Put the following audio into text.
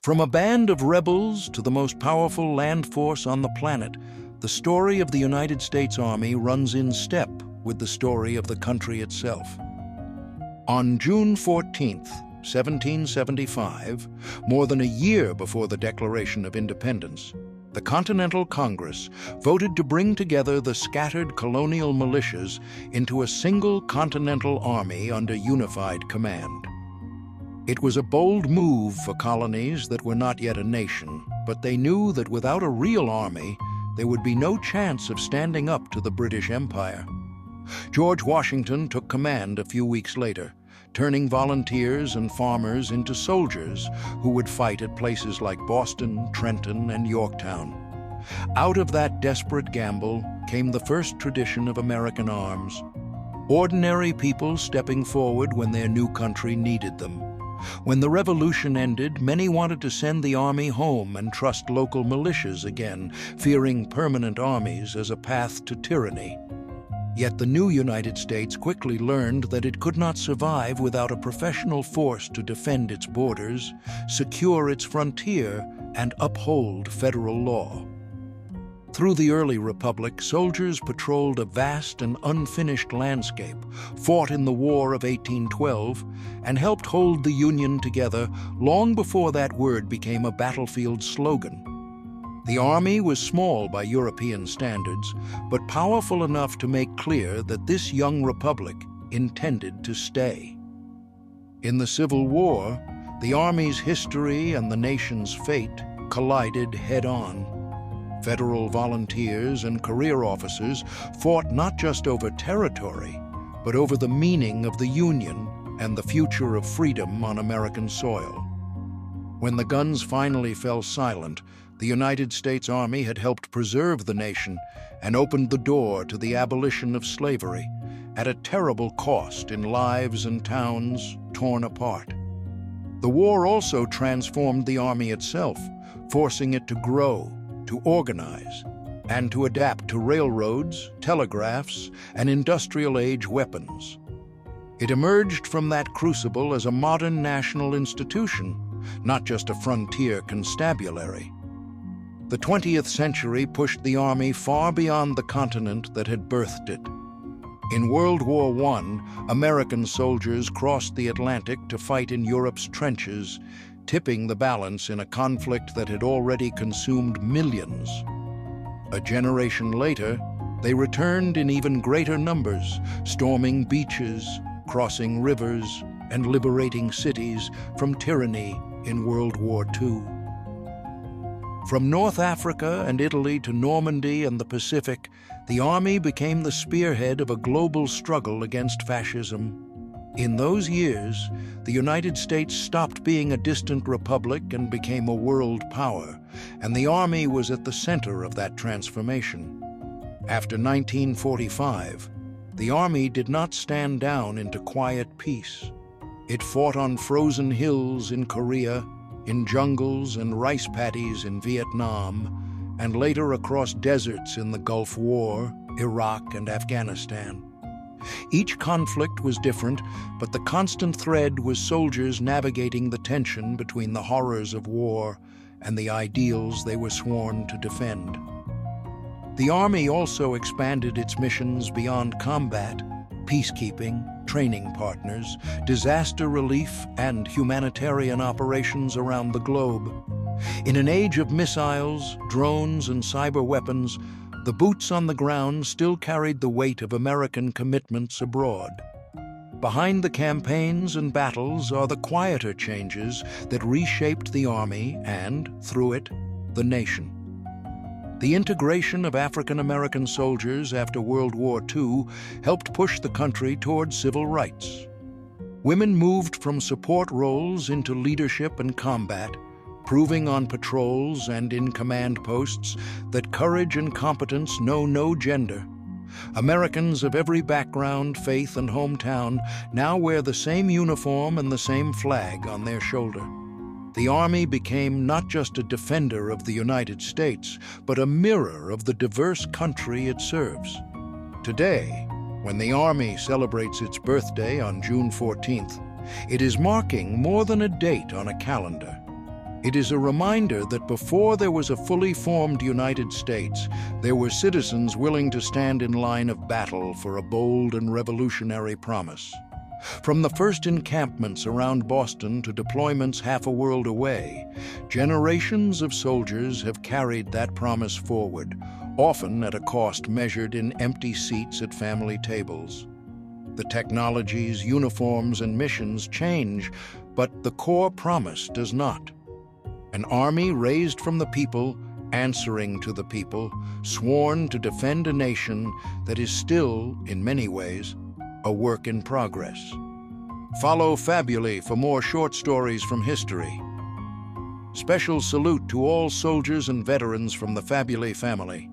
From a band of rebels to the most powerful land force on the planet, the story of the United States Army runs in step with the story of the country itself. On June 14th, 1775, more than a year before the Declaration of Independence, the Continental Congress voted to bring together the scattered colonial militias into a single continental army under unified command. It was a bold move for colonies that were not yet a nation, but they knew that without a real army, there would be no chance of standing up to the British Empire. George Washington took command a few weeks later, turning volunteers and farmers into soldiers who would fight at places like Boston, Trenton, and Yorktown. Out of that desperate gamble came the first tradition of American arms. Ordinary people stepping forward when their new country needed them. When the Revolution ended, many wanted to send the army home and trust local militias again, fearing permanent armies as a path to tyranny. Yet the new United States quickly learned that it could not survive without a professional force to defend its borders, secure its frontier, and uphold federal law. Through the early republic, soldiers patrolled a vast and unfinished landscape, fought in the War of 1812, and helped hold the Union together long before that word became a battlefield slogan. The army was small by European standards, but powerful enough to make clear that this young republic intended to stay. In the Civil War, the army's history and the nation's fate collided head-on. Federal volunteers and career officers fought not just over territory, but over the meaning of the Union and the future of freedom on American soil. When the guns finally fell silent, the United States Army had helped preserve the nation and opened the door to the abolition of slavery, at a terrible cost in lives and towns torn apart. The war also transformed the Army itself, forcing it to grow, to organize, and to adapt to railroads, telegraphs, and industrial-age weapons. It emerged from that crucible as a modern national institution, not just a frontier constabulary. The 20th century pushed the Army far beyond the continent that had birthed it. In World War I, American soldiers crossed the Atlantic to fight in Europe's trenches, tipping the balance in a conflict that had already consumed millions. A generation later, they returned in even greater numbers, storming beaches, crossing rivers, and liberating cities from tyranny in World War II. From North Africa and Italy to Normandy and the Pacific, the Army became the spearhead of a global struggle against fascism. In those years, the United States stopped being a distant republic and became a world power, and the Army was at the center of that transformation. After 1945, the Army did not stand down into quiet peace. It fought on frozen hills in Korea, in jungles and rice paddies in Vietnam, and later across deserts in the Gulf War, Iraq, and Afghanistan. Each conflict was different, but the constant thread was soldiers navigating the tension between the horrors of war and the ideals they were sworn to defend. The Army also expanded its missions beyond combat, peacekeeping, training partners, disaster relief, and humanitarian operations around the globe. In an age of missiles, drones, and cyber weapons, the boots on the ground still carried the weight of American commitments abroad. Behind the campaigns and battles are the quieter changes that reshaped the Army and, through it, the nation. The integration of African American soldiers after World War II helped push the country toward civil rights. Women moved from support roles into leadership and combat, proving on patrols and in command posts that courage and competence know no gender. Americans of every background, faith, and hometown now wear the same uniform and the same flag on their shoulder. The Army became not just a defender of the United States, but a mirror of the diverse country it serves. Today, when the Army celebrates its birthday on June 14th, it is marking more than a date on a calendar. It is a reminder that before there was a fully formed United States, there were citizens willing to stand in line of battle for a bold and revolutionary promise. From the first encampments around Boston to deployments half a world away, generations of soldiers have carried that promise forward, often at a cost measured in empty seats at family tables. The technologies, uniforms, and missions change, but the core promise does not. An army raised from the people, answering to the people, sworn to defend a nation that is still, in many ways, a work in progress. Follow Fabulae for more short stories from history. Special salute to all soldiers and veterans from the Fabulae family.